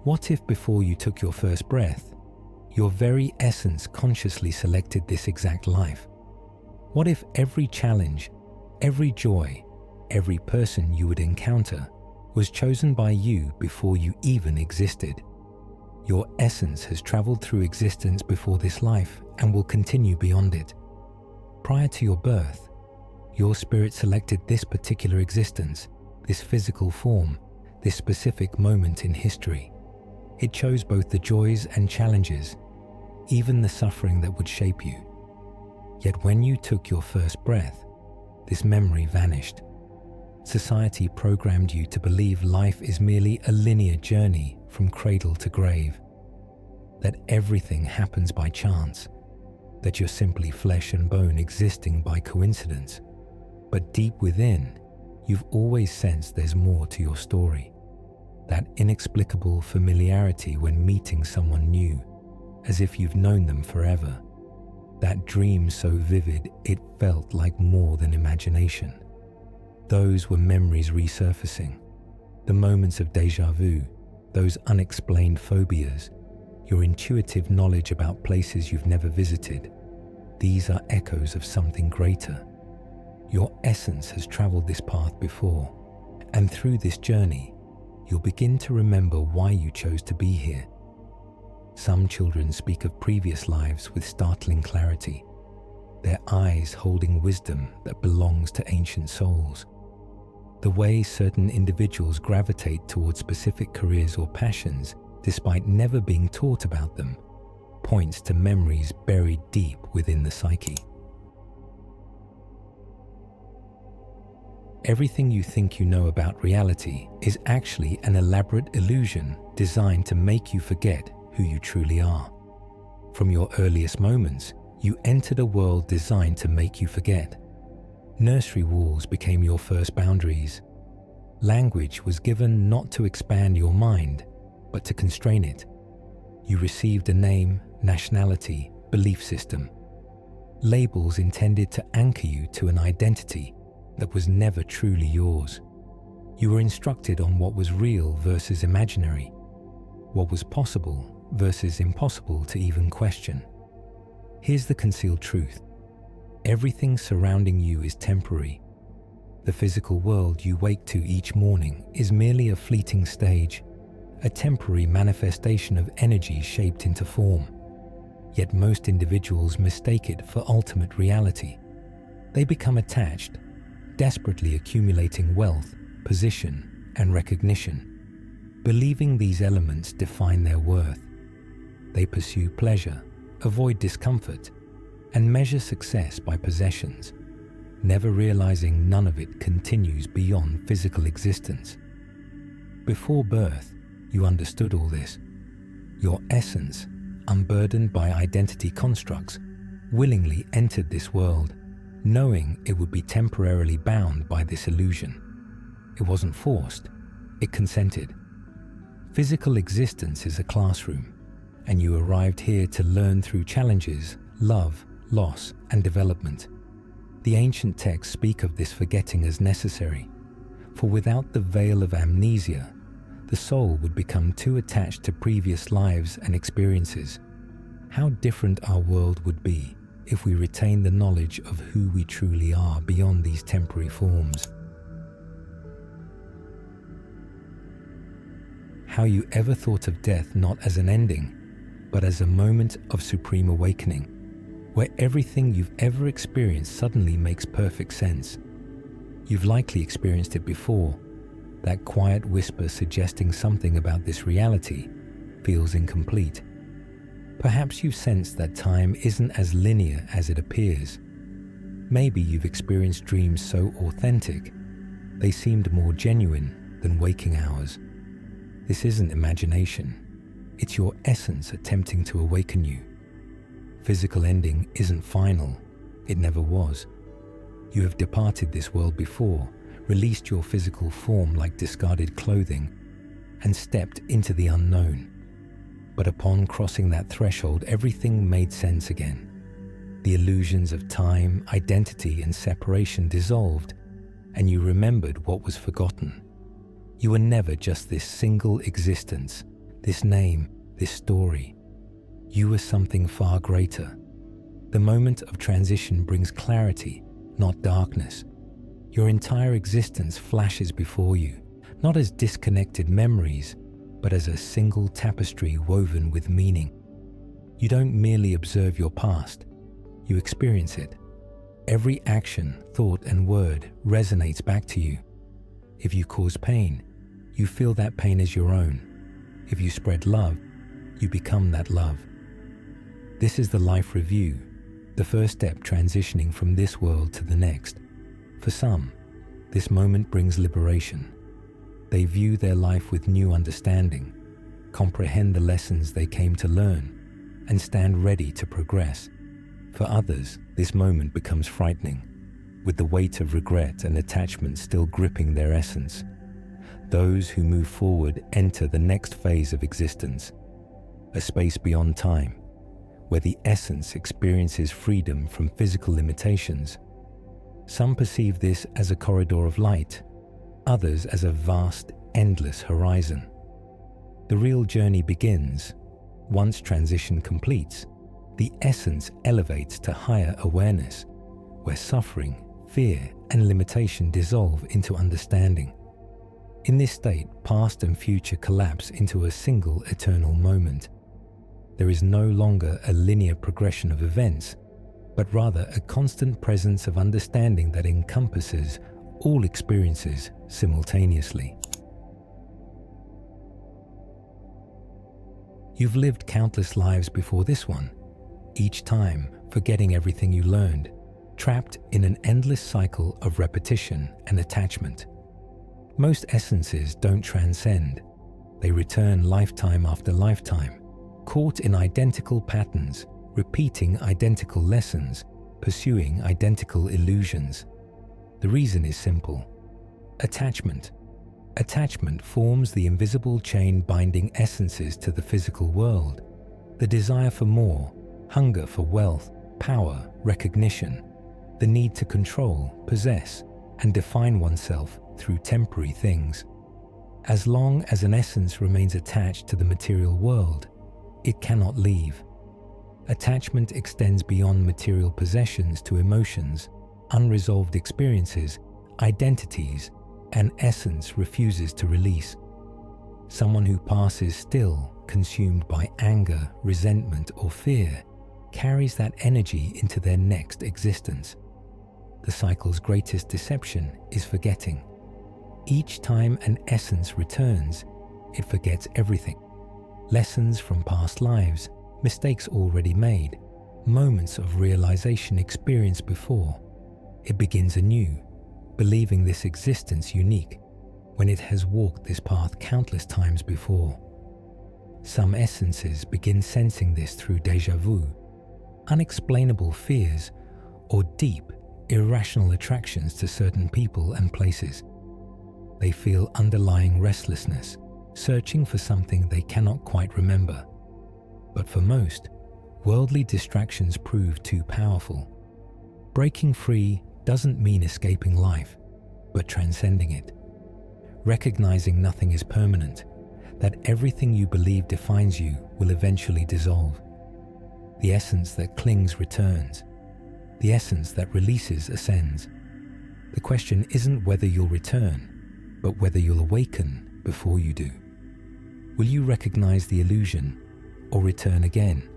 What if before you took your first breath, your very essence consciously selected this exact life? What if every challenge, every joy, every person you would encounter was chosen by you before you even existed? Your essence has traveled through existence before this life and will continue beyond it. Prior to your birth, your spirit selected this particular existence, this physical form, this specific moment in history. It chose both the joys and challenges, even the suffering that would shape you. Yet when you took your first breath, this memory vanished. Society programmed you to believe life is merely a linear journey from cradle to grave, that everything happens by chance, that you're simply flesh and bone existing by coincidence. But deep within, you've always sensed there's more to your story. That inexplicable familiarity when meeting someone new, as if you've known them forever. That dream so vivid it felt like more than imagination. Those were memories resurfacing, the moments of déjà vu, those unexplained phobias, your intuitive knowledge about places you've never visited. These are echoes of something greater. Your essence has traveled this path before, and through this journey, you'll begin to remember why you chose to be here. Some children speak of previous lives with startling clarity, their eyes holding wisdom that belongs to ancient souls. The way certain individuals gravitate towards specific careers or passions, despite never being taught about them, points to memories buried deep within the psyche. Everything you think you know about reality is actually an elaborate illusion designed to make you forget who you truly are. From your earliest moments, you entered a world designed to make you forget. Nursery walls became your first boundaries. Language was given not to expand your mind, but to constrain it. You received a name, nationality, belief system. Labels intended to anchor you to an identity that was never truly yours. You were instructed on what was real versus imaginary, what was possible versus impossible to even question. Here's the concealed truth. Everything surrounding you is temporary. The physical world you wake to each morning is merely a fleeting stage, a temporary manifestation of energy shaped into form. Yet most individuals mistake it for ultimate reality. They become attached, desperately accumulating wealth, position, and recognition, believing these elements define their worth. They pursue pleasure, avoid discomfort, and measure success by possessions, never realizing none of it continues beyond physical existence. Before birth, you understood all this. Your essence, unburdened by identity constructs, willingly entered this world, knowing it would be temporarily bound by this illusion. It wasn't forced, it consented. Physical existence is a classroom, and you arrived here to learn through challenges, love, loss, and development. The ancient texts speak of this forgetting as necessary, for without the veil of amnesia, the soul would become too attached to previous lives and experiences. How different our world would be if we retain the knowledge of who we truly are beyond these temporary forms. How you ever thought of death not as an ending, but as a moment of supreme awakening, where everything you've ever experienced suddenly makes perfect sense. You've likely experienced it before. That quiet whisper suggesting something about this reality feels incomplete. Perhaps you've sensed that time isn't as linear as it appears. Maybe you've experienced dreams so authentic, they seemed more genuine than waking hours. This isn't imagination. It's your essence attempting to awaken you. Physical ending isn't final. It never was. You have departed this world before, released your physical form like discarded clothing, and stepped into the unknown. But upon crossing that threshold, everything made sense again. The illusions of time, identity, and separation dissolved, and you remembered what was forgotten. You were never just this single existence, this name, this story. You are something far greater. The moment of transition brings clarity, not darkness. Your entire existence flashes before you, not as disconnected memories, but as a single tapestry woven with meaning. You don't merely observe your past, you experience it. Every action, thought, and word resonates back to you. If you cause pain, you feel that pain as your own. If you spread love, you become that love. This is the life review, the first step transitioning from this world to the next. For some, this moment brings liberation. They view their life with new understanding, comprehend the lessons they came to learn, and stand ready to progress. For others, this moment becomes frightening, with the weight of regret and attachment still gripping their essence. Those who move forward enter the next phase of existence, a space beyond time, where the essence experiences freedom from physical limitations. Some perceive this as a corridor of light, others as a vast, endless horizon. The real journey begins. Once transition completes, the essence elevates to higher awareness, where suffering, fear, and limitation dissolve into understanding. In this state, past and future collapse into a single eternal moment. There is no longer a linear progression of events, but rather a constant presence of understanding that encompasses all experiences simultaneously. You've lived countless lives before this one, each time forgetting everything you learned, trapped in an endless cycle of repetition and attachment. Most essences don't transcend. They return lifetime after lifetime, caught in identical patterns, repeating identical lessons, pursuing identical illusions. The reason is simple. Attachment. Attachment forms the invisible chain binding essences to the physical world. The desire for more, hunger for wealth, power, recognition, the need to control, possess, and define oneself through temporary things. As long as an essence remains attached to the material world, it cannot leave. Attachment extends beyond material possessions to emotions, unresolved experiences, identities, and essence refuses to release. Someone who passes still, consumed by anger, resentment, or fear, carries that energy into their next existence. The cycle's greatest deception is forgetting. Each time an essence returns, it forgets everything. Lessons from past lives, mistakes already made, moments of realization experienced before. It begins anew, believing this existence unique when it has walked this path countless times before. Some essences begin sensing this through déjà vu, unexplainable fears, or deep, irrational attractions to certain people and places. They feel underlying restlessness, searching for something they cannot quite remember. But for most, worldly distractions prove too powerful. Breaking free doesn't mean escaping life, but transcending it. Recognizing nothing is permanent, that everything you believe defines you will eventually dissolve. The essence that clings returns. The essence that releases ascends. The question isn't whether you'll return, but whether you'll awaken before you do. Will you recognize the illusion or return again,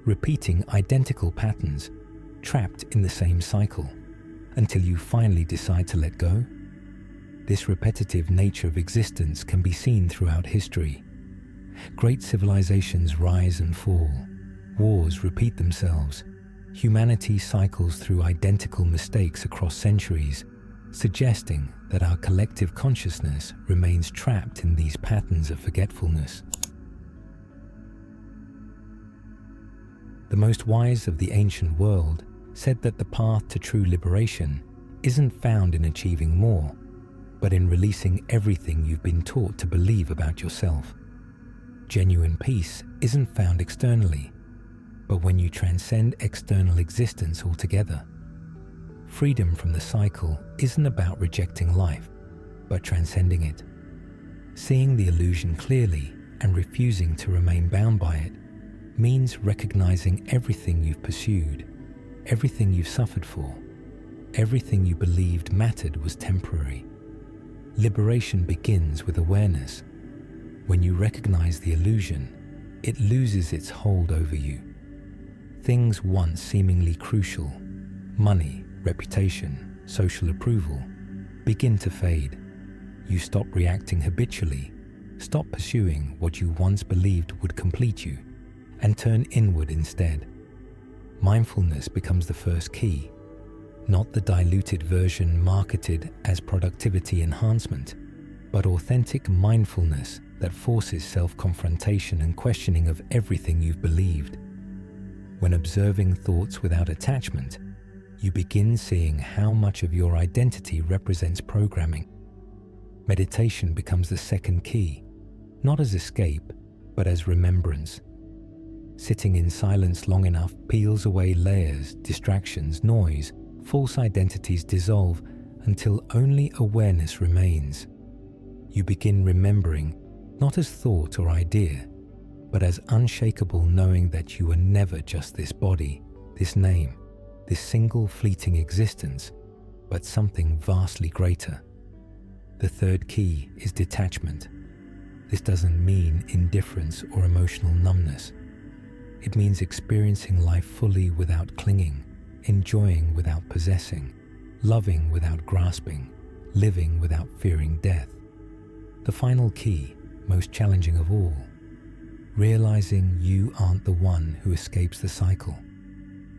repeating identical patterns, trapped in the same cycle, until you finally decide to let go? This repetitive nature of existence can be seen throughout history. Great civilizations rise and fall. Wars repeat themselves. Humanity cycles through identical mistakes across centuries, suggesting that our collective consciousness remains trapped in these patterns of forgetfulness. The most wise of the ancient world said that the path to true liberation isn't found in achieving more, but in releasing everything you've been taught to believe about yourself. Genuine peace isn't found externally, but when you transcend external existence altogether. Freedom from the cycle isn't about rejecting life, but transcending it. Seeing the illusion clearly and refusing to remain bound by it means recognizing everything you've pursued, everything you've suffered for, everything you believed mattered was temporary. Liberation begins with awareness. When you recognize the illusion, it loses its hold over you. Things once seemingly crucial, money, reputation, social approval, begin to fade. You stop reacting habitually, stop pursuing what you once believed would complete you, and turn inward instead. Mindfulness becomes the first key, not the diluted version marketed as productivity enhancement, but authentic mindfulness that forces self-confrontation and questioning of everything you've believed. When observing thoughts without attachment, you begin seeing how much of your identity represents programming. Meditation becomes the second key, not as escape, but as remembrance. Sitting in silence long enough peels away layers, distractions, noise, false identities dissolve until only awareness remains. You begin remembering, not as thought or idea, but as unshakable knowing that you were never just this body, this name, this single fleeting existence, but something vastly greater. The third key is detachment. This doesn't mean indifference or emotional numbness. It means experiencing life fully without clinging, enjoying without possessing, loving without grasping, living without fearing death. The final key, most challenging of all, realizing you aren't the one who escapes the cycle.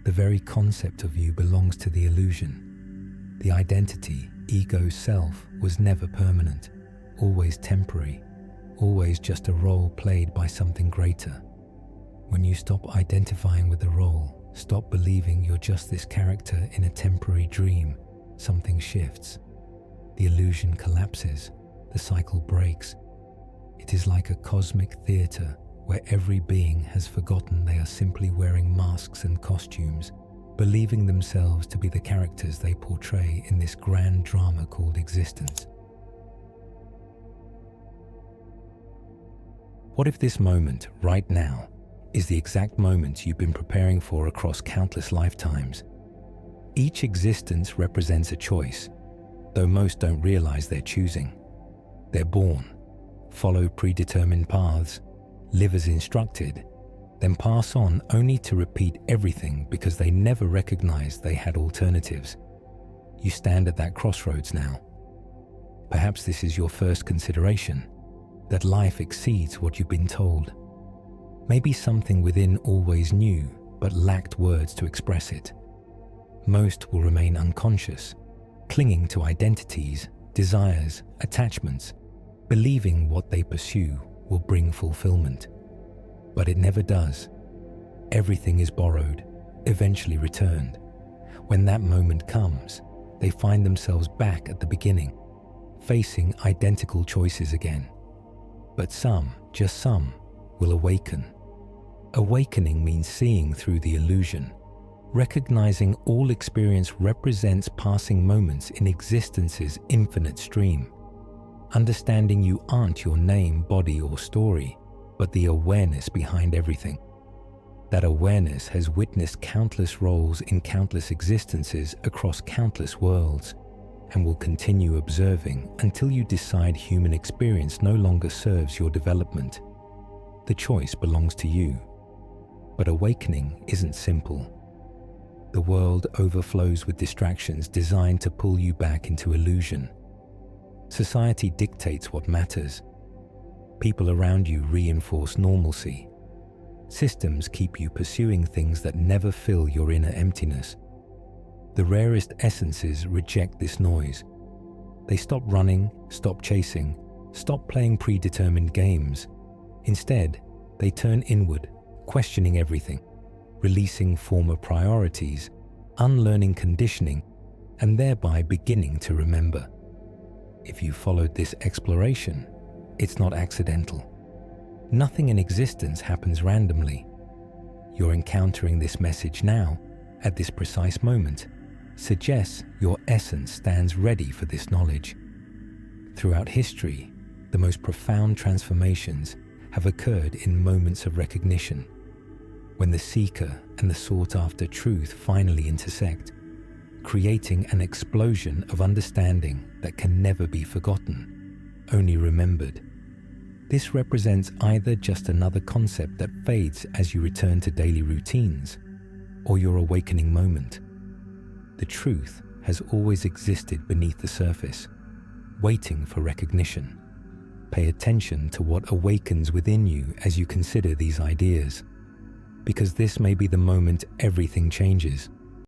The very concept of you belongs to the illusion. The identity, ego, self was never permanent, always temporary, always just a role played by something greater. When you stop identifying with the role, stop believing you're just this character in a temporary dream, something shifts. The illusion collapses, the cycle breaks. It is like a cosmic theater where every being has forgotten they are simply wearing masks and costumes, believing themselves to be the characters they portray in this grand drama called existence. What if this moment, right now, is the exact moment you've been preparing for across countless lifetimes? Each existence represents a choice, though most don't realize they're choosing. They're born, follow predetermined paths, live as instructed, then pass on only to repeat everything because they never recognized they had alternatives. You stand at that crossroads now. Perhaps this is your first consideration, that life exceeds what you've been told. Maybe something within always knew, but lacked words to express it. Most will remain unconscious, clinging to identities, desires, attachments, believing what they pursue will bring fulfillment. But it never does. Everything is borrowed, eventually returned. When that moment comes, they find themselves back at the beginning, facing identical choices again. But some, just some, will awaken. Awakening means seeing through the illusion, recognizing all experience represents passing moments in existence's infinite stream, understanding you aren't your name, body, or story, but the awareness behind everything. That awareness has witnessed countless roles in countless existences across countless worlds, and will continue observing until you decide human experience no longer serves your development. The choice belongs to you. But awakening isn't simple. The world overflows with distractions designed to pull you back into illusion. Society dictates what matters. People around you reinforce normalcy. Systems keep you pursuing things that never fill your inner emptiness. The rarest essences reject this noise. They stop running, stop chasing, stop playing predetermined games. Instead, they turn inward, questioning everything, releasing former priorities, unlearning conditioning, and thereby beginning to remember. If you followed this exploration, it's not accidental. Nothing in existence happens randomly. You're encountering this message now, at this precise moment, suggests your essence stands ready for this knowledge. Throughout history, the most profound transformations have occurred in moments of recognition, when the seeker and the sought-after truth finally intersect, creating an explosion of understanding that can never be forgotten, only remembered. This represents either just another concept that fades as you return to daily routines, or your awakening moment. The truth has always existed beneath the surface, waiting for recognition. Pay attention to what awakens within you as you consider these ideas, because this may be the moment everything changes.